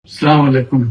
আসসালামু আলাইকুম।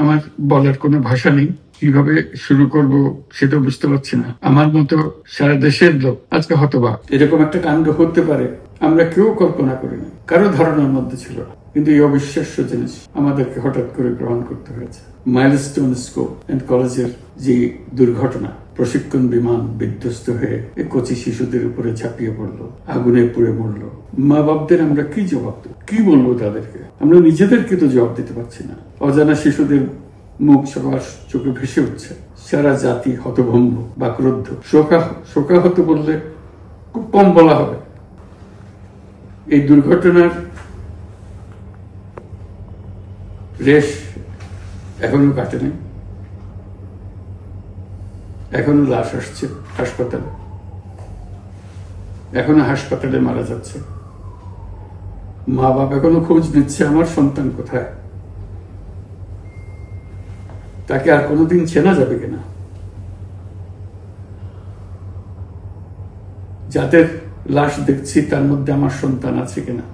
আমার বলার কোনো ভাষা নেই, কিভাবে শুরু করব সেটা বুঝতে পারছি না। আমার মতো সারা দেশের লোক আজকে হতবাক। এরকম একটা কাণ্ড হতে পারে আমরা কেউ কল্পনা করিনি, কারো ধারণার মধ্যে ছিল না। কিন্তু এই অবিশ্বাস্য জিনিস আমাদেরকে হঠাৎ করে গ্রহণ করতে হয়েছে। মাইলস্টোন স্কুল এন্ড কলেজের যে দুর্ঘটনা, প্রশিক্ষণ বিমান বিধ্বস্ত হয়ে এই কচি শিশুদের উপরে ঝাঁপিয়ে পড়লো, আগুনে পুড়ে মরলো। মা বাপদের আমরা কি জবাব দেব? কি বলবো তাদেরকে? আমরা নিজেদেরকে তো জবাব দিতে পারছি না। অজানা শিশুদের মুখ সবার চোখে ভেসে উঠছে। সারা জাতি হতভম্ব বা ক্রুদ্ধ। শোকাহত বললে খুব কম বলা হবে। এই দুর্ঘটনার রেশ এখনো কাটেনি। এখনো লাশ আসছে হাসপাতালে, এখনো হাসপাতালে মারা যাচ্ছে। মা বাপ এখনো খোঁজ নিচ্ছে আমার সন্তান কোথায়, তাকে আর কোনোদিন চেনা যাবে কিনা। যাদের লাশ দেখছি তার মধ্যে আমার সন্তান আছে কিনা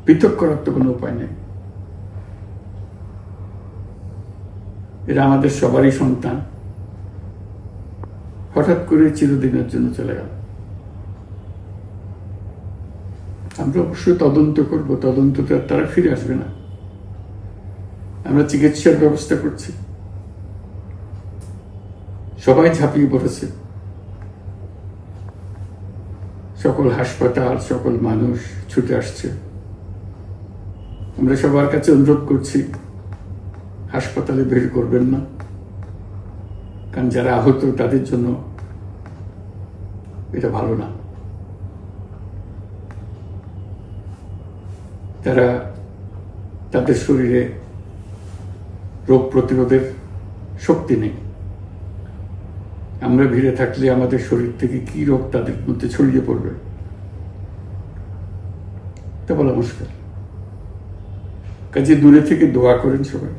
পৃথক করার তো কোনো উপায় নেই। এরা আমাদের সবারই সন্তান, হঠাৎ করে চিরদিনের জন্য চলে গেল। আমরা অবশ্যই তদন্ত করব, তদন্তটা তারা ফিরে আসবে না। আমরা চিকিৎসার ব্যবস্থা করছি, সবাই ঝাঁপিয়ে পড়েছে। সকল হাসপাতাল, সকল মানুষ ছুটে আসছে। আমরা সবার কাছে অনুরোধ করছি, হাসপাতালে ভিড় করবেন না, কারণ যারা আহত তাদের জন্য এটা ভালো না। তারা তাদের শরীরে রোগ প্রতিরোধের শক্তি নেই। আমরা ভিড়ে থাকলে আমাদের শরীর থেকে কি রোগ তাদের মধ্যে ছড়িয়ে পড়বে তা বলা মুশকিল। কাজে দূরে থেকে দোয়া করেন সবাই।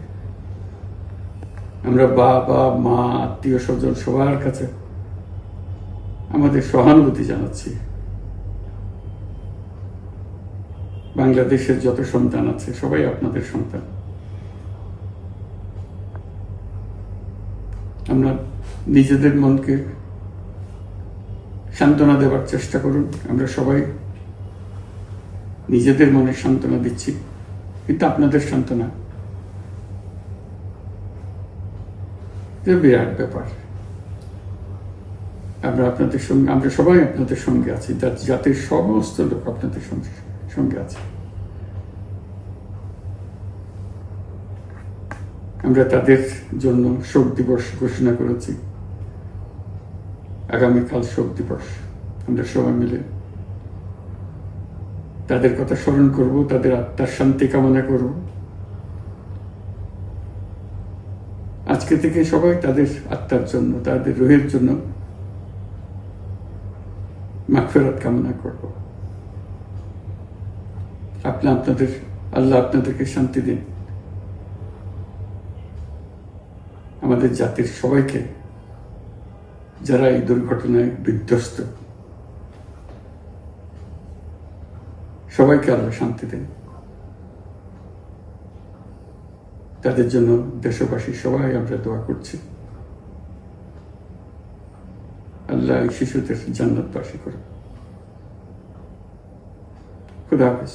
আমরা বাবা মা আত্মীয় স্বজন সবার কাছে আমাদের সহানুভূতি জানাচ্ছি। বাংলাদেশের যত সন্তান আছে সবাই আপনাদের সন্তান। আমরা নিজেদের মনকে সান্ত্বনা দেওয়ার চেষ্টা করুন। আমরা সবাই নিজেদের মনে সান্ত্বনা দিচ্ছি, কিন্তু আপনাদের সান্ত্বনা বিরাট ব্যাপার। আমরা সবাই আপনাদের সঙ্গে আছি, জাতির সমস্ত লোক আপনাদের সঙ্গে আছে। আমরা তাদের জন্য শোক দিবস ঘোষণা করেছি। আগামীকাল শোক দিবস। আমরা সবাই মিলে তাদের কথা স্মরণ করব, তাদের আত্মার শান্তি কামনা করব। আজকে থেকে সবাই তাদের আত্মার জন্য, তাদের রুহের জন্য মাগফিরাত কামনা করব। আল্লাহ আপনাদেরকে শান্তি দিন। আমাদের জাতির সবাইকে, যারা এই দুর্ঘটনায় বিধ্বস্ত, সবাইকে আল্লাহ শান্তি দেন। তাদের জন্য দেশবাসী সবাই আমরা দোয়া করছি। আল্লাহ এই শিশুদের জান্নাতবাসী করুন। খুদা হাফেজ।